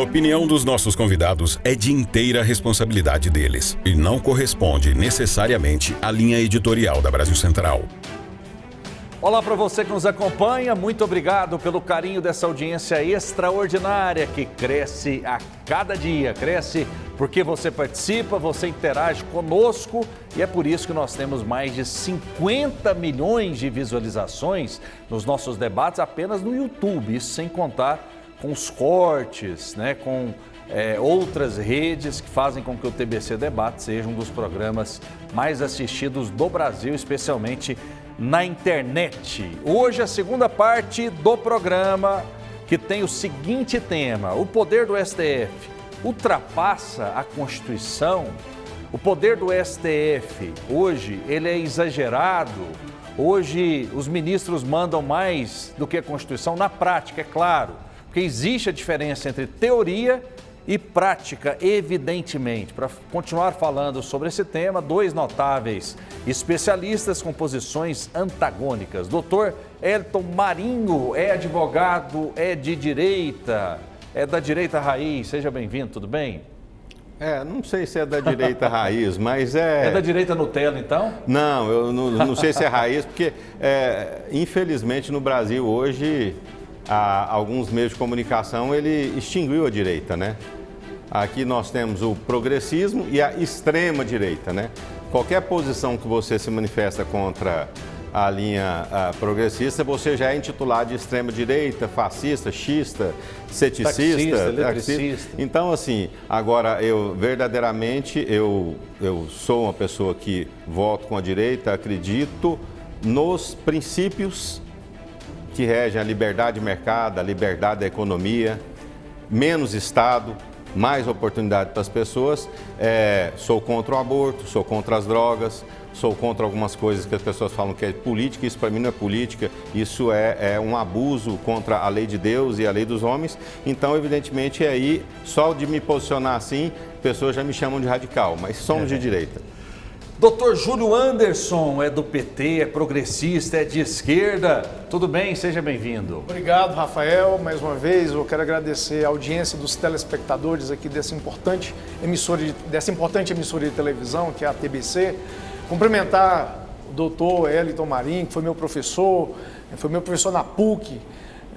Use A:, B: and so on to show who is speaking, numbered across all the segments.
A: opinião dos nossos convidados é de inteira responsabilidade deles e não corresponde necessariamente à linha editorial da Brasil Central.
B: Olá para você que nos acompanha, muito obrigado pelo carinho dessa audiência extraordinária que cresce a cada dia. Cresce porque você participa, você interage conosco e é por isso que nós temos mais de 50 milhões de visualizações nos nossos debates apenas no YouTube. Isso sem contar com os cortes, com outras redes que fazem com que o TBC Debate seja um dos programas mais assistidos do Brasil, especialmente na internet. Hoje a segunda parte do programa que tem o seguinte tema: o poder do STF ultrapassa a Constituição? O poder do STF hoje ele é exagerado? Hoje os ministros mandam mais do que a Constituição? Na prática, é claro, porque existe a diferença entre teoria e prática, evidentemente. Para continuar falando sobre esse tema, dois notáveis especialistas com posições antagônicas. Doutor Elton Marinho é advogado, é de direita, é da direita raiz. Seja bem-vindo, tudo bem?
C: Não sei se é da direita raiz, mas é...
B: É da direita Nutella, então?
C: Não, eu não sei se é raiz, porque infelizmente no Brasil hoje, alguns meios de comunicação, ele extinguiu a direita, né? Aqui nós temos o progressismo e a extrema-direita, né? Qualquer posição que você se manifesta contra a linha progressista, você já é intitulado de extrema-direita, fascista, xista, ceticista,
B: eletricista.
C: Então, assim, agora, verdadeiramente, eu sou uma pessoa que voto com a direita, acredito nos princípios que regem a liberdade de mercado, a liberdade da economia, menos Estado, mais oportunidade para as pessoas. Sou contra o aborto, sou contra as drogas, sou contra algumas coisas que as pessoas falam que é política. Isso para mim não é política, isso é um abuso contra a lei de Deus e a lei dos homens. Então, evidentemente, aí, só de me posicionar assim, pessoas já me chamam de radical, mas somos de direita.
B: Doutor Júlio Anderson é do PT, é progressista, é de esquerda. Tudo bem? Seja bem-vindo.
D: Obrigado, Rafael. Mais uma vez, eu quero agradecer a audiência dos telespectadores aqui dessa importante emissora de televisão, que é a TBC. Cumprimentar o doutor Elton Marinho, que foi meu professor na PUC.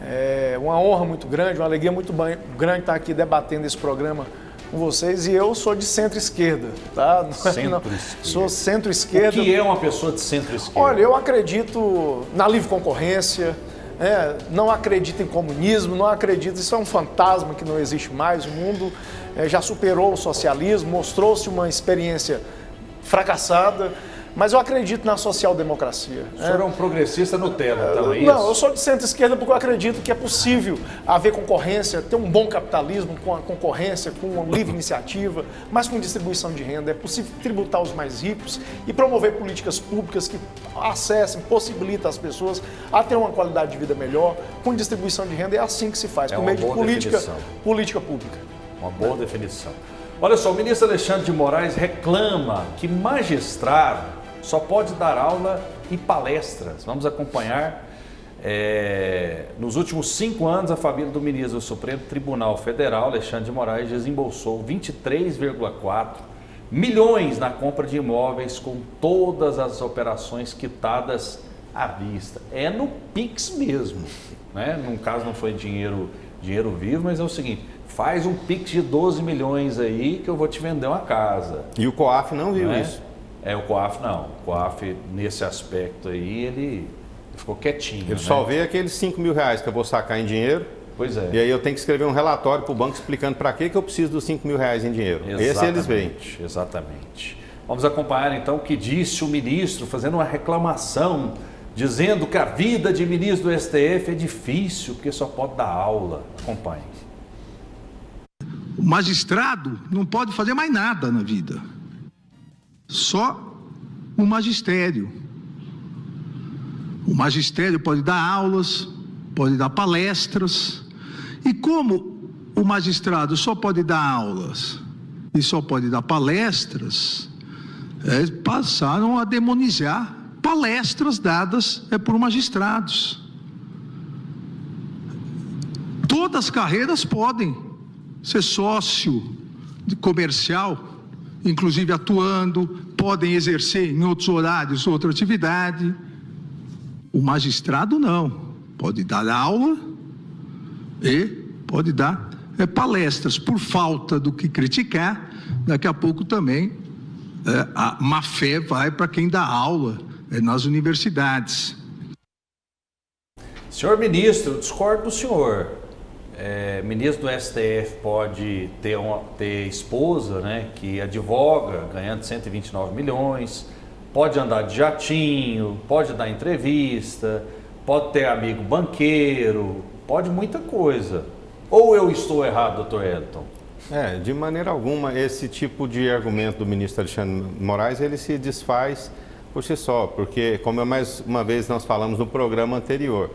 D: É uma honra muito grande, uma alegria muito grande estar aqui debatendo esse programa com vocês, e eu sou de centro-esquerda, tá? Sou centro-esquerda.
B: O que é uma pessoa de centro-esquerda?
D: Olha, eu acredito na livre concorrência, não acredito em comunismo, não acredito, isso é um fantasma que não existe mais, o mundo já superou o socialismo, mostrou-se uma experiência fracassada, mas eu acredito na social-democracia.
B: O senhor é um progressista Nutella, então é isso?
D: Não, eu sou de centro-esquerda porque eu acredito que é possível haver concorrência, ter um bom capitalismo com a concorrência, com uma livre iniciativa, mas com distribuição de renda. É possível tributar os mais ricos e promover políticas públicas que possibilitam as pessoas a ter uma qualidade de vida melhor, com distribuição de renda. É assim que se faz, por meio de política pública.
B: Uma boa definição. Olha só, o ministro Alexandre de Moraes reclama que magistrado só pode dar aula e palestras. Vamos acompanhar. Nos últimos 5 anos, a família do ministro do Supremo Tribunal Federal, Alexandre de Moraes, desembolsou 23,4 milhões na compra de imóveis com todas as operações quitadas à vista. É no Pix mesmo, né? No caso não foi dinheiro vivo, mas é o seguinte: faz um Pix de 12 milhões aí que eu vou te vender uma casa.
C: E o COAF não viu isso.
B: O COAF não. O COAF, nesse aspecto aí, ele ficou quietinho.
C: Ele só vê aqueles 5 mil reais que eu vou sacar em dinheiro.
B: Pois é.
C: E aí eu tenho que escrever um relatório para o banco explicando para que eu preciso dos 5 mil reais em dinheiro. Esse eles veem.
B: Exatamente. Vamos acompanhar então o que disse o ministro, fazendo uma reclamação, dizendo que a vida de ministro do STF é difícil, porque só pode dar aula. Acompanhe.
E: O magistrado não pode fazer mais nada na vida. Só o magistério. O magistério pode dar aulas, pode dar palestras. E como o magistrado só pode dar aulas e só pode dar palestras, passaram a demonizar palestras dadas por magistrados. Todas as carreiras podem, ser sócio de comercial, inclusive atuando, podem exercer em outros horários outra atividade. O magistrado não, pode dar aula e pode dar palestras. Por falta do que criticar, daqui a pouco também a má-fé vai para quem dá aula nas universidades.
B: Senhor ministro, discordo do senhor. Ministro do STF pode ter esposa, né, que advoga ganhando 129 milhões, pode andar de jatinho, pode dar entrevista, pode ter amigo banqueiro, pode muita coisa. Ou eu estou errado, doutor Elton?
C: De maneira alguma, esse tipo de argumento do ministro Alexandre Moraes, ele se desfaz por si só, porque, como mais uma vez nós falamos no programa anterior,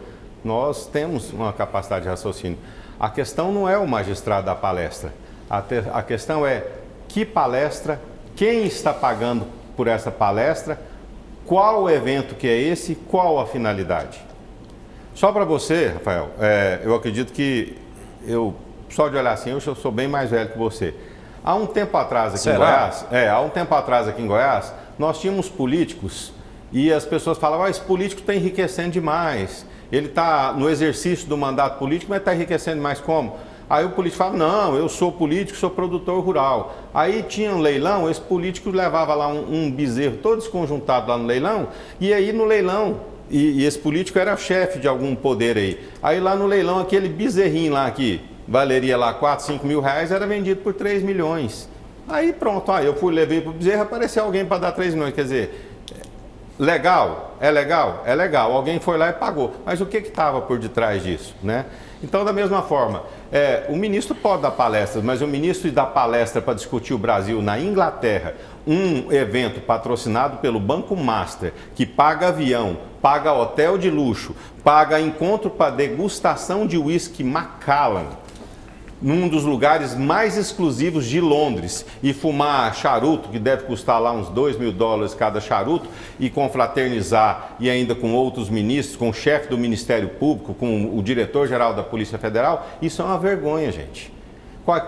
C: nós temos uma capacidade de raciocínio. A questão não é o magistrado da palestra, a questão é que palestra, quem está pagando por essa palestra, qual o evento que é esse, qual a finalidade. Só para você, Rafael, eu acredito que só de olhar assim, eu sou bem mais velho que você. Há um tempo atrás aqui em Goiás, nós tínhamos políticos e as pessoas falavam, esse político está enriquecendo demais. Ele está no exercício do mandato político, mas está enriquecendo mais como? Aí o político fala, não, eu sou político, sou produtor rural. Aí tinha um leilão, esse político levava lá um bezerro todo desconjuntado lá no leilão, e aí no leilão, e esse político era chefe de algum poder aí lá no leilão, aquele bezerrinho lá que valeria lá 4, 5 mil reais, era vendido por 3 milhões. Aí pronto, eu levei para o bezerro, apareceu alguém para dar 3 milhões, quer dizer... Legal? É legal? É legal. Alguém foi lá e pagou. Mas o que estava por detrás disso, né? Então, da mesma forma, o ministro pode dar palestras, mas o ministro dar palestra para discutir o Brasil na Inglaterra, um evento patrocinado pelo Banco Master, que paga avião, paga hotel de luxo, paga encontro para degustação de uísque Macallan, num dos lugares mais exclusivos de Londres, e fumar charuto, que deve custar lá uns $2.000 cada charuto, e confraternizar, e ainda com outros ministros, com o chefe do Ministério Público, com o diretor-geral da Polícia Federal, isso é uma vergonha, gente.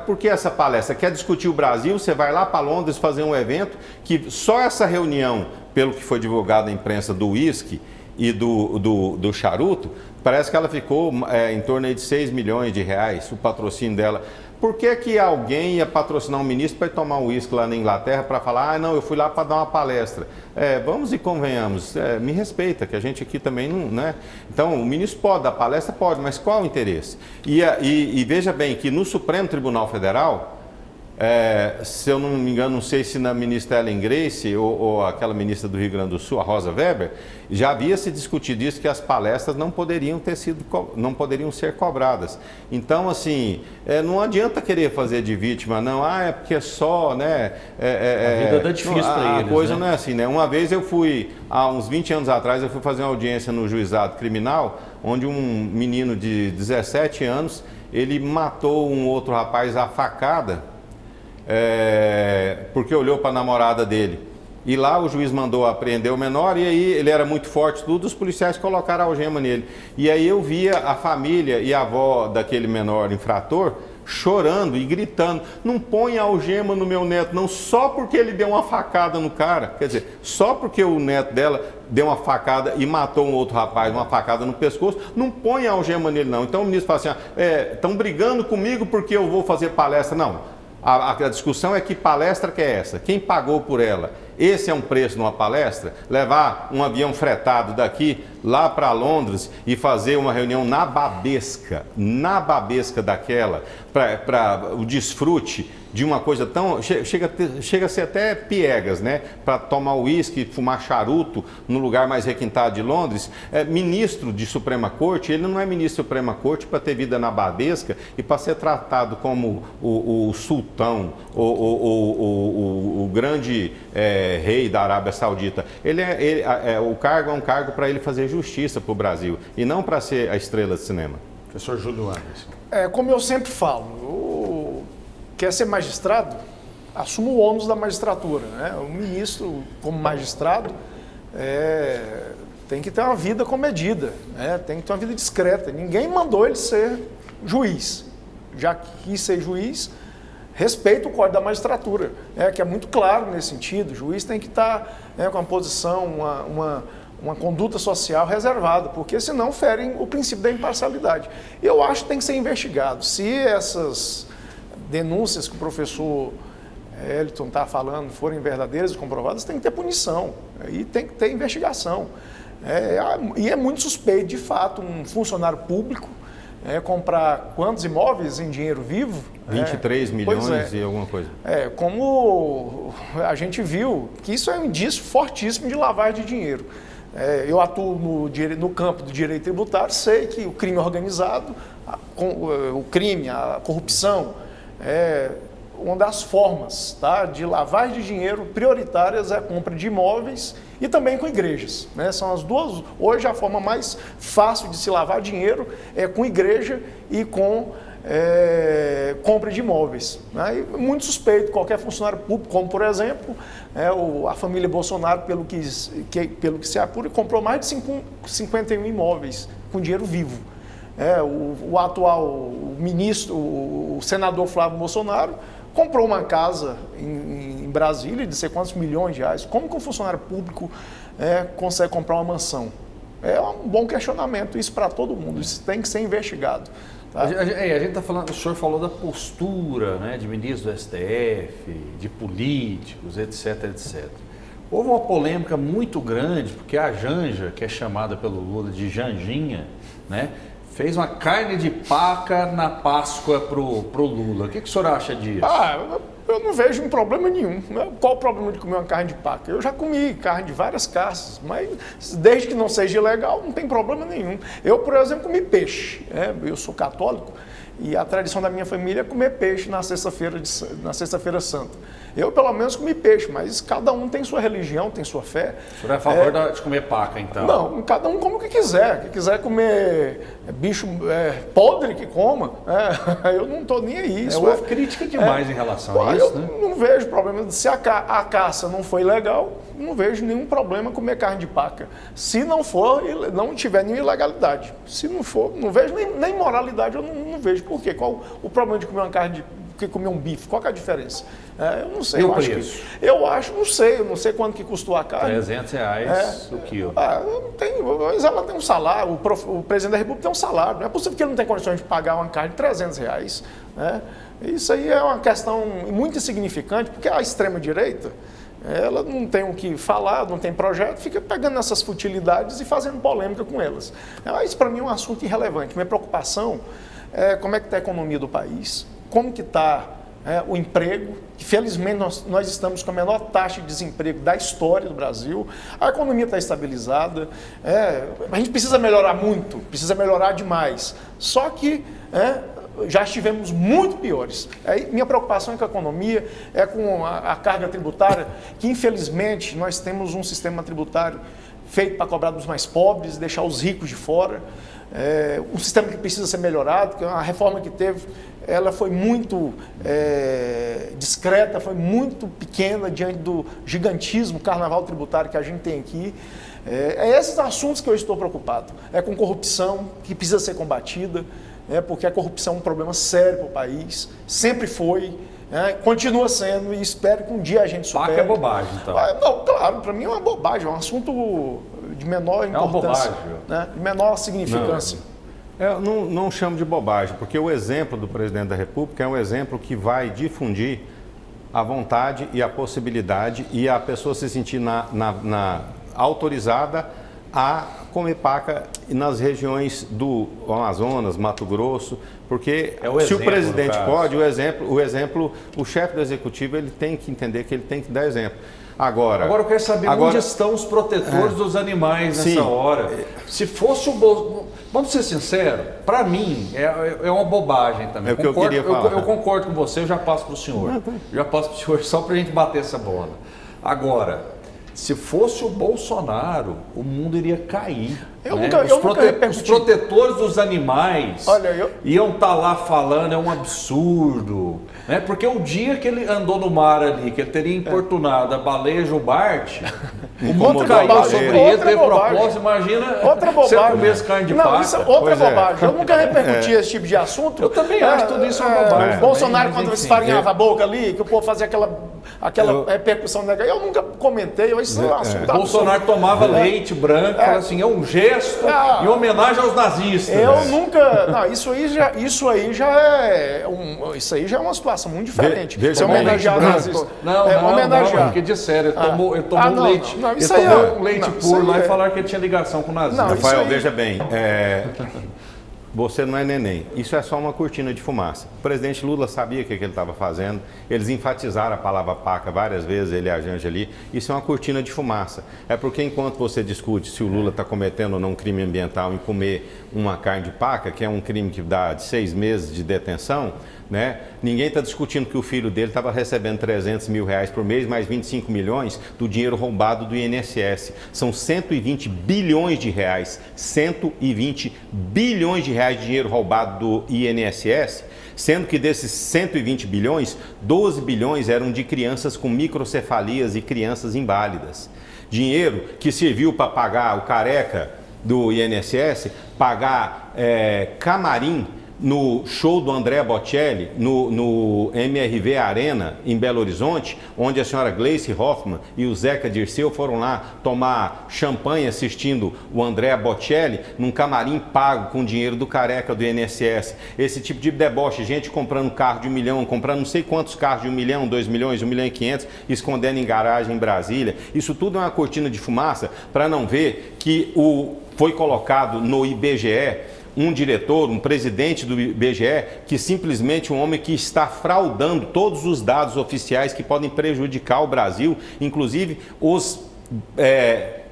C: Por que essa palestra? Quer discutir o Brasil, você vai lá para Londres fazer um evento, que só essa reunião, pelo que foi divulgado na imprensa do uísque e do charuto, parece que ela ficou em torno aí de 6 milhões de reais, o patrocínio dela. Por que alguém ia patrocinar um ministro para ir tomar um uísque lá na Inglaterra para falar, não, eu fui lá para dar uma palestra? Vamos e convenhamos, me respeita, que a gente aqui também não, né? Então, o ministro pode dar palestra? Pode, mas qual o interesse? E veja bem que no Supremo Tribunal Federal, se eu não me engano, não sei se na ministra Ellen Grace ou aquela ministra do Rio Grande do Sul, a Rosa Weber, já havia se discutido isso, que as palestras não poderiam ser cobradas. Então, assim, não adianta querer fazer de vítima, não, é porque é só, né?
B: A vida tá difícil para eles,
C: a coisa
B: né?
C: não é assim, né? Uma vez há uns 20 anos atrás, eu fui fazer uma audiência no juizado criminal, onde um menino de 17 anos, ele matou um outro rapaz à facada, porque olhou para a namorada dele. E lá o juiz mandou apreender o menor, e aí ele era muito forte, os policiais colocaram a algema nele. E aí eu via a família e a avó daquele menor infrator chorando e gritando, não põe a algema no meu neto, não, só porque ele deu uma facada no cara. Quer dizer, só porque o neto dela deu uma facada e matou um outro rapaz, uma facada no pescoço, não põe a algema nele não. Então o ministro fala assim, estão brigando comigo porque eu vou fazer palestra. Não. A discussão é que palestra que é essa? Quem pagou por ela? Esse é um preço numa palestra? Levar um avião fretado daqui lá para Londres e fazer uma reunião na babesca daquela, para o desfrute de uma coisa tão... Chega a ser até piegas, né? Para tomar uísque, fumar charuto no lugar mais requintado de Londres. Ministro de Suprema Corte, ele não é ministro de Suprema Corte para ter vida na babesca e para ser tratado como o sultão, o grande rei da Arábia Saudita. O cargo é um cargo para ele fazer justiça para o Brasil e não para ser a estrela de cinema.
B: Professor Júlio Anderson.
D: Como eu sempre falo, quer ser magistrado, assuma o ônus da magistratura, né? O ministro, como magistrado, tem que ter uma vida comedida, né? Tem que ter uma vida discreta. Ninguém mandou ele ser juiz. já quis ser juiz, respeita o Código da Magistratura, que é muito claro nesse sentido. O juiz tem que estar com uma posição, uma conduta social reservada, porque senão ferem o princípio da imparcialidade. Eu acho que tem que ser investigado. Se essas denúncias que o professor Elton está falando forem verdadeiras e comprovadas, tem que ter punição, e tem que ter investigação. E é muito suspeito, de fato, um funcionário público comprar quantos imóveis em dinheiro vivo?
C: 23 milhões e alguma coisa.
D: Como a gente viu, que isso é um indício fortíssimo de lavagem de dinheiro. Eu atuo no campo do direito tributário, sei que o crime organizado, a corrupção, uma das formas de lavagem de dinheiro prioritárias é a compra de imóveis e também com igrejas. São as duas. Hoje a forma mais fácil de se lavar dinheiro é com igreja e com compra de imóveis. Muito suspeito, qualquer funcionário público, como por exemplo a família Bolsonaro, pelo que se apura, comprou mais de 51 imóveis com dinheiro vivo. O atual ministro, o senador Flávio Bolsonaro, comprou uma casa em Brasília de sei quantos milhões de reais. Como que um funcionário público consegue comprar uma mansão? É um bom questionamento, isso para todo mundo, isso tem que ser investigado. Tá?
B: A gente está falando, o senhor falou da postura, de ministro do STF, de políticos, etc, etc. Houve uma polêmica muito grande, porque a Janja, que é chamada pelo Lula de Janjinha, fez uma carne de paca na Páscoa pro Lula. O que o senhor acha disso?
D: Eu não vejo um problema nenhum. Qual o problema de comer uma carne de paca? Eu já comi carne de várias caças, mas desde que não seja ilegal, não tem problema nenhum. Eu, por exemplo, comi peixe. Eu sou católico e a tradição da minha família é comer peixe na sexta-feira santa. Eu, pelo menos, comi peixe, mas cada um tem sua religião, tem sua fé.
B: O senhor é a favor de comer paca, então?
D: Não, cada um come o que quiser. Quem quiser comer bicho podre, que coma. Eu não estou nem aí.
B: Houve crítica demais em relação a isso,
D: Eu não vejo problema. Se a caça não foi legal, não vejo nenhum problema comer carne de paca. Se não for, não tiver nenhuma ilegalidade. Se não for, não vejo nem moralidade, eu não vejo. Por quê? Qual o problema de comer uma carne que comer um bife? Qual que é a diferença? Eu não sei.
B: E o preço?
D: Eu não sei quanto que custou a carne.
B: R$300 o quilo.
D: Mas ela tem um salário, o presidente da República tem um salário. Não é possível que ele não tenha condições de pagar uma carne de R$300. Isso aí é uma questão muito insignificante, porque a extrema-direita, ela não tem o que falar, não tem projeto, fica pegando essas futilidades e fazendo polêmica com elas. Isso para mim é um assunto irrelevante. Minha preocupação é como é que está a economia do país, como que está o emprego, que felizmente nós estamos com a menor taxa de desemprego da história do Brasil, a economia está estabilizada, a gente precisa melhorar muito, precisa melhorar demais, só que já estivemos muito piores. Minha preocupação é com a economia, é com a carga tributária, que infelizmente nós temos um sistema tributário feito para cobrar dos mais pobres, deixar os ricos de fora, um sistema que precisa ser melhorado, que a reforma que teve, ela foi muito discreta, foi muito pequena diante do gigantismo carnaval tributário que a gente tem aqui. Esses assuntos que eu estou preocupado. Com corrupção, que precisa ser combatida, porque a corrupção é um problema sério para o país, sempre foi, continua sendo, e espero que um dia a gente supere.
B: Paca é bobagem, então.
D: Não, claro, para mim é uma bobagem, é um assunto de menor importância, de menor significância.
C: Eu não chamo de bobagem, porque o exemplo do presidente da República é um exemplo que vai difundir a vontade e a possibilidade e a pessoa se sentir autorizada a comer paca nas regiões do Amazonas, Mato Grosso, porque se o presidente pode, o chefe do executivo ele tem que entender que ele tem que dar exemplo. Agora
B: eu quero saber onde estão os protetores dos animais nessa hora. Se fosse o Bolsonaro, vamos ser sinceros, para mim é uma bobagem também.
C: Que eu queria falar.
B: Eu concordo com você, eu já passo para o senhor. Já passo para o senhor só para a gente bater essa bola. Agora, se fosse o Bolsonaro, o mundo iria cair. Os protetores dos animais iam estar lá falando, é um absurdo. Porque o dia que ele andou no mar ali, que ele teria importunado a baleia jubarte, Quanto caiu sobre ele, teve propósito, imagina
D: outra
B: você
D: bobagem.
B: comer esse carne de
D: Não,
B: paca.
D: isso é outra
C: Pois é.
D: bobagem. Eu nunca repercuti esse tipo de assunto.
B: Eu também acho tudo isso uma bobagem.
D: O Bolsonaro,
B: Mas,
D: quando
B: enfim,
D: esfarinhava a boca ali, que o povo fazia aquela repercussão negativa, eu nunca comentei, isso é um assunto
B: Bolsonaro tomava leite branco, falava assim, é um gesto em homenagem aos nazistas.
D: Eu nunca. Não, isso aí já é uma situação muito diferente.
C: Veja
D: Você homenagear nazistas.
B: Não, porque de sério, ele tomou leite.
D: Não,
B: Ele
D: isso aí
B: tomou um leite
D: não, isso
B: puro
D: aí
B: lá
D: é-
B: e falaram que ele tinha ligação com o nazismo.
D: Não, isso
C: Rafael,
D: aí-
C: veja bem, você não é neném. Isso é só uma cortina de fumaça. O presidente Lula sabia o que ele estava fazendo. Eles enfatizaram a palavra paca várias vezes, ele e a Janja ali. Isso é uma cortina de fumaça. É porque enquanto você discute se o Lula está cometendo ou não um crime ambiental em comer uma carne de paca, que é um crime que dá de 6 meses de detenção, né? Ninguém está discutindo que o filho dele estava recebendo 300 mil reais por mês, mais 25 milhões do dinheiro roubado do INSS. São 120 bilhões de reais. 120 bilhões de reais de dinheiro roubado do INSS, sendo que desses 120 bilhões, 12 bilhões eram de crianças com microcefalias e crianças inválidas. Dinheiro que serviu para pagar o careca do INSS, pagar camarim no show do André Bocelli, no MRV Arena, em Belo Horizonte, onde a senhora Gleice Hoffmann e o Zeca Dirceu foram lá tomar champanhe assistindo o André Bocelli, num camarim pago com dinheiro do careca do INSS. Esse tipo de deboche, gente comprando carro de 1 milhão, comprando não sei quantos carros de 1 milhão, 2 milhões, 1 milhão e 500, escondendo em garagem em Brasília. Isso tudo é uma cortina de fumaça para não ver que foi colocado no IBGE um diretor, um presidente do IBGE, que simplesmente um homem que está fraudando todos os dados oficiais que podem prejudicar o Brasil, inclusive os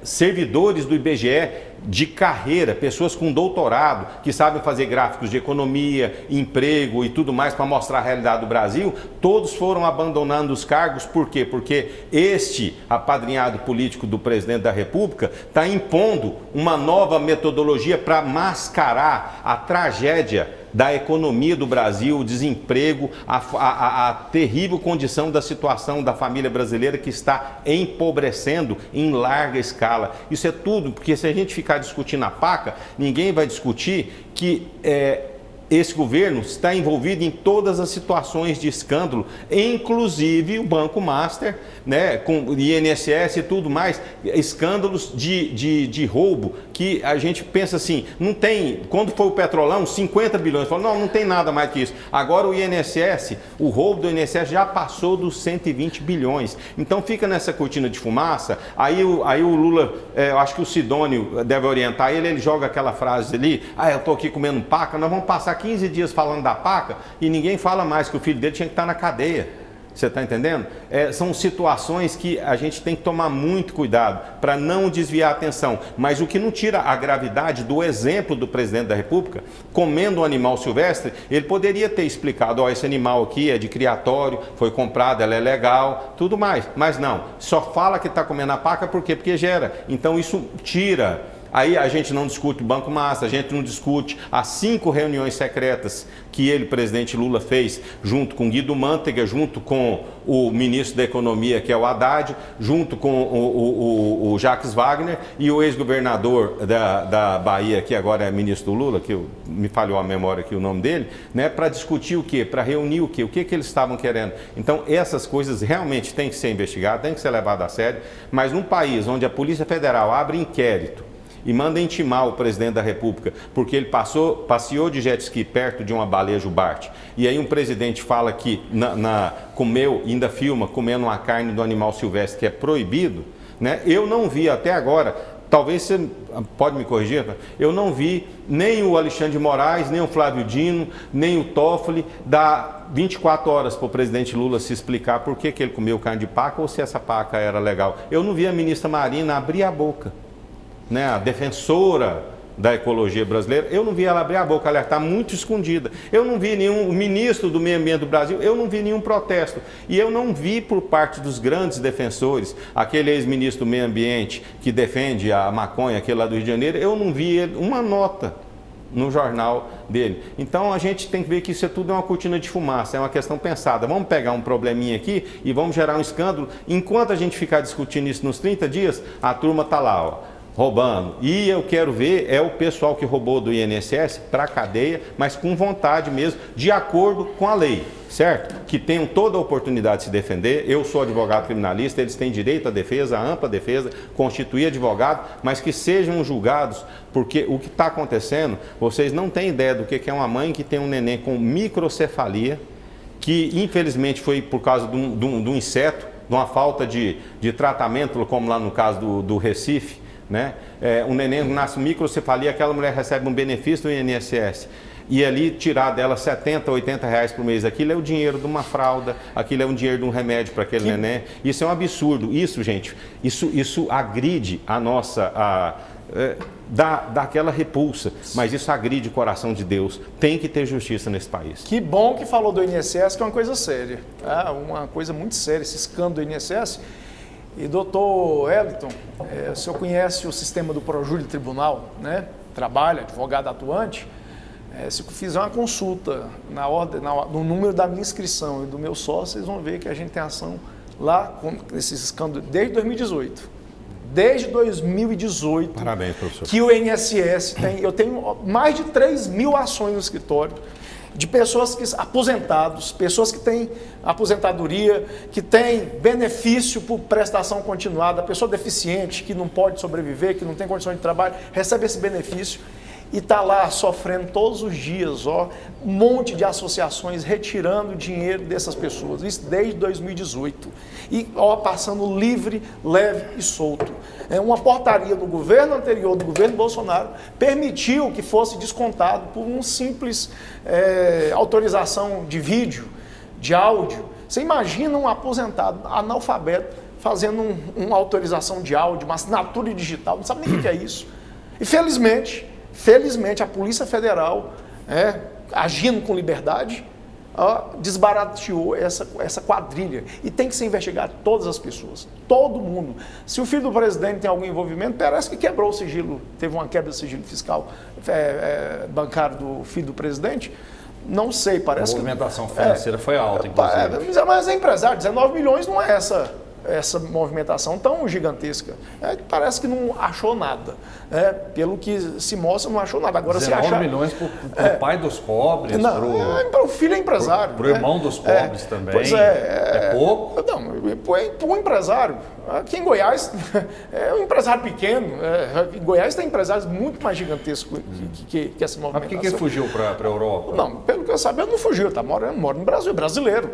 C: servidores do IBGE de carreira, pessoas com doutorado, que sabem fazer gráficos de economia, emprego e tudo mais para mostrar a realidade do Brasil, todos foram abandonando os cargos. Por quê? Porque este apadrinhado político do presidente da República está impondo uma nova metodologia para mascarar a tragédia da economia do Brasil, o desemprego, a terrível condição da situação da família brasileira que está empobrecendo em larga escala. Isso é tudo, porque se a gente ficar discutindo a paca, ninguém vai discutir que esse governo está envolvido em todas as situações de escândalo, inclusive o Banco Master, né, com INSS e tudo mais, escândalos de roubo, que a gente pensa assim, não tem, quando foi o Petrolão, 50 bilhões, fala, não tem nada mais que isso. Agora o INSS, o roubo do INSS já passou dos 120 bilhões. Então fica nessa cortina de fumaça, aí o Lula, eu acho que o Sidônio deve orientar ele joga aquela frase ali, eu estou aqui comendo paca, nós vamos passar 15 dias falando da paca e ninguém fala mais que o filho dele tinha que estar na cadeia. Você está entendendo? São situações que a gente tem que tomar muito cuidado para não desviar a atenção. Mas o que não tira a gravidade do exemplo do presidente da República, comendo um animal silvestre, ele poderia ter explicado, esse animal aqui é de criatório, foi comprado, ela é legal, tudo mais. Mas não, só fala que está comendo a paca, por quê? Porque gera. Então isso tira. Aí a gente não discute o Banco Master, a gente não discute as 5 reuniões secretas que ele, presidente Lula, fez junto com Guido Mantega, junto com o ministro da Economia, que é o Haddad, junto com o Jacques Wagner e o ex-governador da Bahia, que agora é ministro do Lula, que me falhou a memória aqui o nome dele, né, para discutir o quê? Para reunir o quê? O que eles estavam querendo? Então, essas coisas realmente têm que ser investigadas, têm que ser levadas a sério, mas num país onde a Polícia Federal abre inquérito e manda intimar o presidente da República, porque ele passeou de jet ski perto de uma baleia jubarte. E aí um presidente fala que comeu, ainda filma, comendo uma carne do animal silvestre que é proibido, né? Eu não vi até agora, talvez você pode me corrigir, eu não vi nem o Alexandre de Moraes, nem o Flávio Dino, nem o Toffoli dar 24 horas para o presidente Lula se explicar por que ele comeu carne de paca ou se essa paca era legal. Eu não vi a ministra Marina abrir a boca, né, a defensora da ecologia brasileira, eu não vi ela abrir a boca, ela está muito escondida. Eu não vi nenhum ministro do meio ambiente do Brasil, eu não vi nenhum protesto. E eu não vi por parte dos grandes defensores, aquele ex-ministro do meio ambiente que defende a maconha, aquele lá do Rio de Janeiro, eu não vi uma nota. no jornal dele. Então a gente tem que ver que isso tudo é uma cortina de fumaça, é uma questão pensada. Vamos pegar um probleminha aqui e vamos gerar um escândalo. Enquanto a gente ficar discutindo isso nos 30 dias, a turma está lá, ó, roubando. E eu quero ver o pessoal que roubou do INSS para a cadeia, mas com vontade mesmo, de acordo com a lei, certo? Que tenham toda a oportunidade de se defender. Eu sou advogado criminalista, eles têm direito à defesa, à ampla defesa, constituir advogado, mas que sejam julgados, porque o que está acontecendo, vocês não têm ideia do que é uma mãe que tem um neném com microcefalia, que infelizmente foi por causa de um inseto, de uma falta de tratamento, como lá no caso do Recife, né? Um neném nasce microcefalia, aquela mulher recebe um benefício do INSS e ali tirar dela 70, 80 reais por mês, aquilo é o dinheiro de uma fralda, aquilo é um dinheiro de um remédio para aquele neném. Isso é um absurdo. Isso, gente, isso agride a nossa... dá aquela repulsa, mas isso agride o coração de Deus. Tem que ter justiça nesse país.
D: Que bom que falou do INSS, que é uma coisa séria, uma coisa muito séria, esse escândalo do INSS. E doutor Eliton, o senhor conhece o sistema do Projúri Tribunal, né? Trabalha, advogado atuante. Se fizer uma consulta no número da minha inscrição e do meu sócio, vocês vão ver que a gente tem ação lá com esses escândalos desde 2018. Desde 2018.
C: Parabéns, professor.
D: Que o INSS tem. Eu tenho mais de 3.000 ações no escritório de pessoas aposentados, pessoas que têm aposentadoria, que têm benefício por prestação continuada, pessoa deficiente, que não pode sobreviver, que não tem condição de trabalho, recebe esse benefício e está lá sofrendo todos os dias, um monte de associações retirando dinheiro dessas pessoas, isso desde 2018. E passando livre, leve e solto. Uma portaria do governo anterior, do governo Bolsonaro, permitiu que fosse descontado por um simples autorização de vídeo, de áudio. Você imagina um aposentado analfabeto fazendo uma autorização de áudio, uma assinatura digital, não sabe nem o que é isso. E felizmente, a Polícia Federal, agindo com liberdade, desbarateou essa quadrilha. E tem que ser investigado todas as pessoas, todo mundo. Se o filho do presidente tem algum envolvimento, parece que quebrou o sigilo, teve uma quebra do sigilo fiscal bancário do filho do presidente. Não sei, parece que...
B: A movimentação financeira foi alta, inclusive.
D: Mas é empresário, 19 milhões não é essa movimentação tão gigantesca. Parece que não achou nada. Pelo que se mostra, não achou nada. Agora,
B: 19
D: se achar...
B: milhões para o pai dos pobres,
D: para o filho é empresário.
B: Para o irmão dos pobres também.
D: Pois
B: é pouco?
D: Não, para um empresário. Aqui em Goiás é um empresário pequeno. Em Goiás tem empresários muito mais gigantescos que essa movimentação.
B: Mas por que ele fugiu para a Europa?
D: Não, pelo que eu sabia, ele não fugiu. Mora no Brasil, é brasileiro.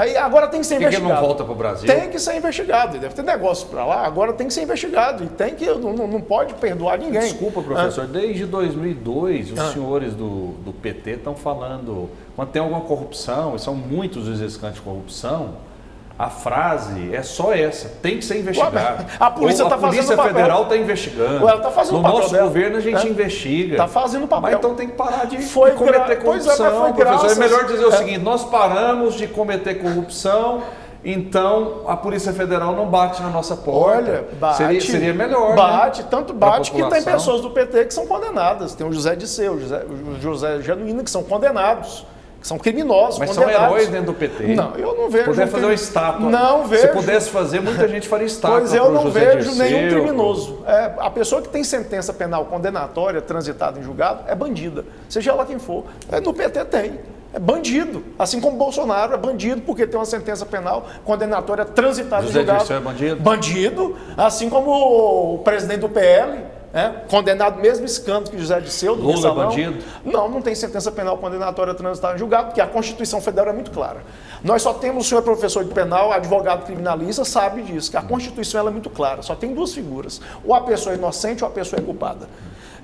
D: E agora tem que ser investigado.
B: Por que ele não volta para o Brasil?
D: Tem que ser investigado. Deve ter negócio para lá, agora tem que ser investigado. E tem que, não pode perdoar ninguém.
B: Desculpa, professor. Desde 2002, os senhores do PT estão falando, quando tem alguma corrupção, e são muitos os escândalos de corrupção, a frase é só essa, tem que ser investigado.
D: A polícia está fazendo o papel.
B: A Polícia Federal está investigando.
D: Ela tá fazendo
B: no
D: o papel
B: nosso
D: dela.
B: governo a gente investiga.
D: Está fazendo o papel.
B: Mas então tem que parar de cometer corrupção, professor. É melhor dizer o seguinte, nós paramos de cometer corrupção, então a Polícia Federal não bate na nossa porta.
D: Olha, bate.
B: Seria melhor,
D: bate,
B: né?
D: tanto bate que tem pessoas do PT que são condenadas. Tem o José Disseu, o José Genuíno, que são condenados. Que são criminosos,
B: mas
D: condenados.
B: São heróis dentro do PT.
D: Não, eu não vejo.
B: Puder fazer uma estátua.
D: Não vejo.
B: Se pudesse fazer, muita gente faria estátua.
D: Pois eu não
B: José
D: vejo
B: Dirceu,
D: nenhum criminoso. A pessoa que tem sentença penal condenatória, transitada em julgado, é bandida. Seja lá quem for. No PT tem. É bandido. Assim como Bolsonaro é bandido porque tem uma sentença penal condenatória transitada em julgado.
B: José Dirceu é bandido?
D: Bandido. Assim como o presidente do PL. Condenado mesmo escândalo que José Dirceu do
B: Lula é bandido?
D: Não tem sentença penal condenatória transitada em julgado, porque a Constituição Federal é muito clara. Nós só temos, o senhor professor de penal, advogado criminalista, sabe disso, que a Constituição ela é muito clara, só tem duas figuras, ou a pessoa é inocente ou a pessoa é culpada.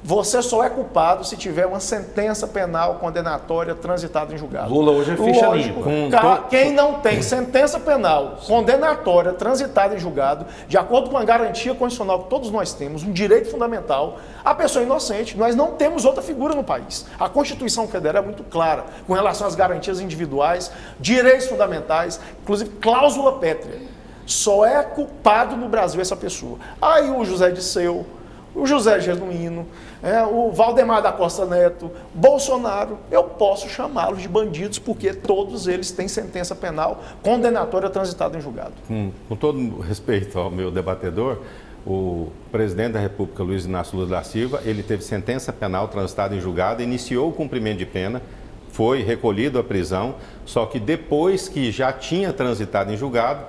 D: Você só é culpado se tiver uma sentença penal condenatória transitada em julgado.
B: Lula hoje é ficha limpa.
D: Quem não tem sentença penal condenatória transitada em julgado, de acordo com a garantia constitucional que todos nós temos, um direito fundamental, a pessoa é inocente. Nós não temos outra figura no país. A Constituição Federal é muito clara com relação às garantias individuais, direitos fundamentais, inclusive cláusula pétrea. Só é culpado no Brasil essa pessoa. Aí o José Dirceu, o José Genuíno, o Valdemar da Costa Neto, Bolsonaro, eu posso chamá-los de bandidos porque todos eles têm sentença penal condenatória transitada em julgado.
C: Com todo respeito ao meu debatedor, o presidente da República, Luiz Inácio Lula da Silva, ele teve sentença penal transitada em julgado, iniciou o cumprimento de pena, foi recolhido à prisão, só que depois que já tinha transitado em julgado,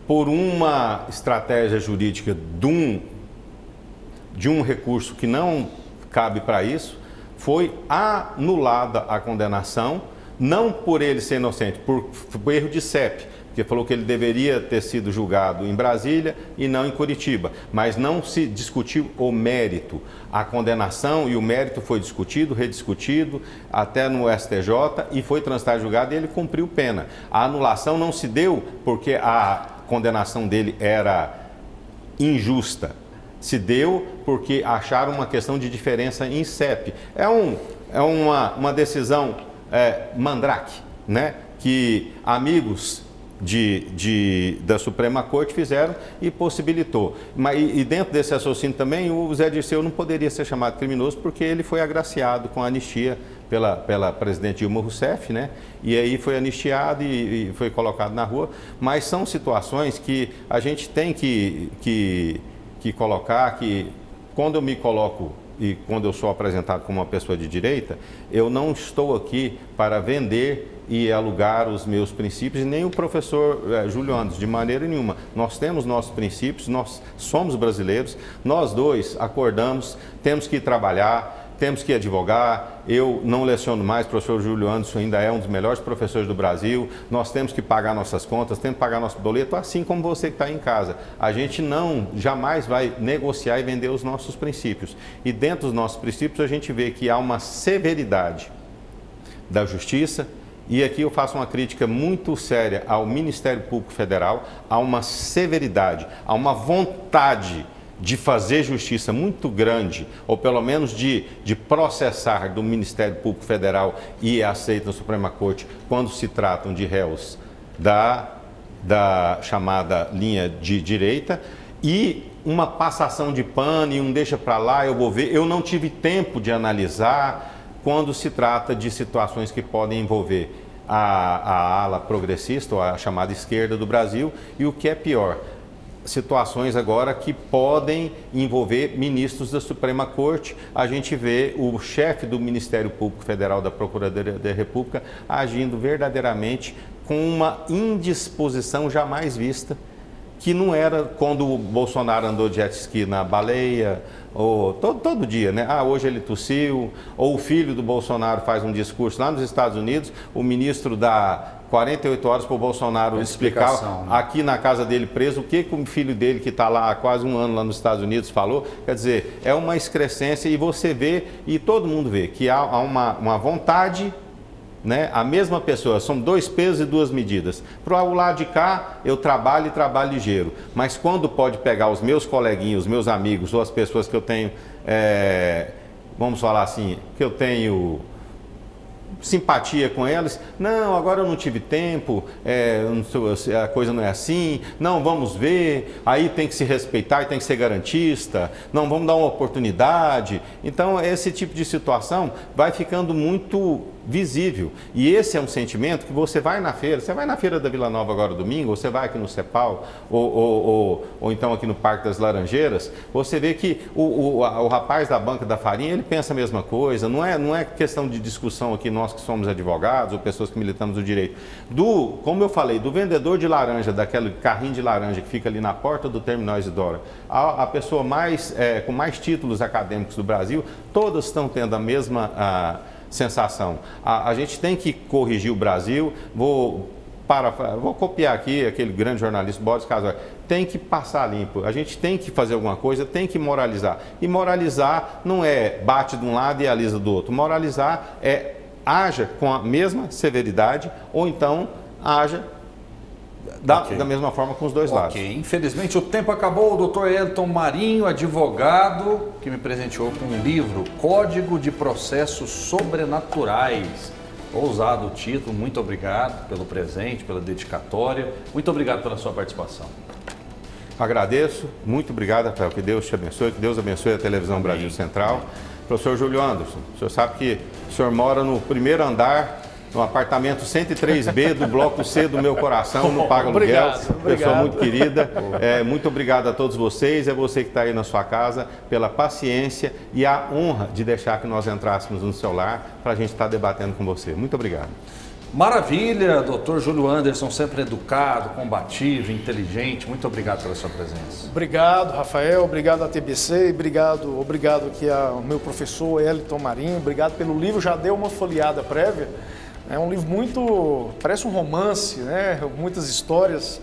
C: por uma estratégia jurídica de um recurso que não cabe para isso, foi anulada a condenação, não por ele ser inocente, por erro de CEP, porque falou que ele deveria ter sido julgado em Brasília e não em Curitiba, mas não se discutiu o mérito. A condenação e o mérito foi discutido, rediscutido, até no STJ, e foi transitado em julgado e ele cumpriu pena. A anulação não se deu porque a condenação dele era injusta. Se deu porque acharam uma questão de diferença em CEP. É uma decisão mandrake, né? Que amigos da Suprema Corte fizeram e possibilitou. E dentro desse raciocínio também, o Zé Dirceu não poderia ser chamado criminoso porque ele foi agraciado com a anistia pela presidente Dilma Rousseff, né? E aí foi anistiado e foi colocado na rua. Mas são situações que a gente tem que colocar, que quando eu me coloco e quando eu sou apresentado como uma pessoa de direita, eu não estou aqui para vender e alugar os meus princípios, e nem o professor Júlio Andes, de maneira nenhuma. Nós temos nossos princípios, nós somos brasileiros, nós dois acordamos, temos que ir trabalhar, temos que advogar. Eu não leciono mais, o professor Júlio Anderson ainda é um dos melhores professores do Brasil. Nós temos que pagar nossas contas, temos que pagar nosso boleto, assim como você que está em casa. A gente jamais vai negociar e vender os nossos princípios. E dentro dos nossos princípios a gente vê que há uma severidade da justiça, e aqui eu faço uma crítica muito séria ao Ministério Público Federal, há uma severidade, há uma vontade de fazer justiça muito grande, ou pelo menos de processar do Ministério Público Federal e aceita na Suprema Corte quando se tratam de réus da chamada linha de direita, e uma passação de pano e um deixa para lá, eu vou ver. Eu não tive tempo de analisar quando se trata de situações que podem envolver a ala progressista, ou a chamada esquerda do Brasil, e o que é pior, situações agora que podem envolver ministros da Suprema Corte. A gente vê o chefe do Ministério Público Federal, da Procuradoria da República, agindo verdadeiramente com uma indisposição jamais vista, que não era quando o Bolsonaro andou de jet ski na Baleia, ou todo dia, né? Hoje ele tossiu, ou o filho do Bolsonaro faz um discurso lá nos Estados Unidos, o ministro dá 48 horas para o Bolsonaro explicar, né, aqui na casa dele preso, o que o filho dele, que está lá há quase um ano lá nos Estados Unidos, falou. Quer dizer, é uma excrescência, e você vê, e todo mundo vê, que há uma vontade, né? A mesma pessoa, são dois pesos e duas medidas. Para o lado de cá, eu trabalho e trabalho ligeiro, mas quando pode pegar os meus coleguinhas, os meus amigos, ou as pessoas que eu tenho, vamos falar assim, que eu tenho simpatia com elas, não, agora eu não tive tempo, a coisa não é assim, não, vamos ver, aí tem que se respeitar e tem que ser garantista, não, vamos dar uma oportunidade. Então, esse tipo de situação vai ficando muito visível, e esse é um sentimento que você vai na feira da Vila Nova agora domingo, ou você vai aqui no CEPAL, ou então aqui no Parque das Laranjeiras, você vê que o rapaz da banca da farinha, ele pensa a mesma coisa, não é questão de discussão aqui, nós que somos advogados ou pessoas que militamos no direito, como eu falei, do vendedor de laranja, daquele carrinho de laranja que fica ali na porta do Terminal Isidora, a pessoa com mais títulos acadêmicos do Brasil, todas estão tendo a mesma sensação. A gente tem que corrigir o Brasil. Vou copiar aqui aquele grande jornalista Boris Casoy. Tem que passar limpo. A gente tem que fazer alguma coisa, tem que moralizar. E moralizar não é bate de um lado e alisa do outro. Moralizar é haja com a mesma severidade, ou então haja da mesma forma com os dois lados.
B: Infelizmente o tempo acabou. O doutor Elton Marinho, advogado, que me presenteou com um livro, Código de Processos Sobrenaturais. Ousado o título. Muito obrigado pelo presente, pela dedicatória. Muito obrigado pela sua participação.
C: Agradeço, muito obrigado, Rafael, que Deus te abençoe, que Deus abençoe a Televisão Brasil Central. Professor Júlio Anderson, o senhor sabe que o senhor mora no primeiro andar, no apartamento 103B do bloco C do meu coração, no Paga Aluguel. Pessoa muito querida, muito obrigado a todos vocês, é você que está aí na sua casa, pela paciência e a honra de deixar que nós entrássemos no seu lar para a gente estar debatendo com você. Muito obrigado.
B: Maravilha, doutor Júlio Anderson, sempre educado, combativo, inteligente. Muito obrigado pela sua presença.
D: Obrigado, Rafael. Obrigado à TBC. Obrigado aqui ao meu professor Elton Marinho. Obrigado pelo livro. Já deu uma folheada prévia. É um livro parece um romance, né? Muitas histórias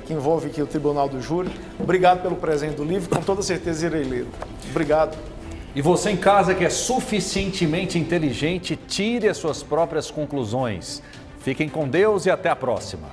D: que envolve aqui o Tribunal do Júri. Obrigado pelo presente do livro. Com toda certeza irei lê-lo. Obrigado.
B: E você em casa que é suficientemente inteligente, tire as suas próprias conclusões. Fiquem com Deus e até a próxima.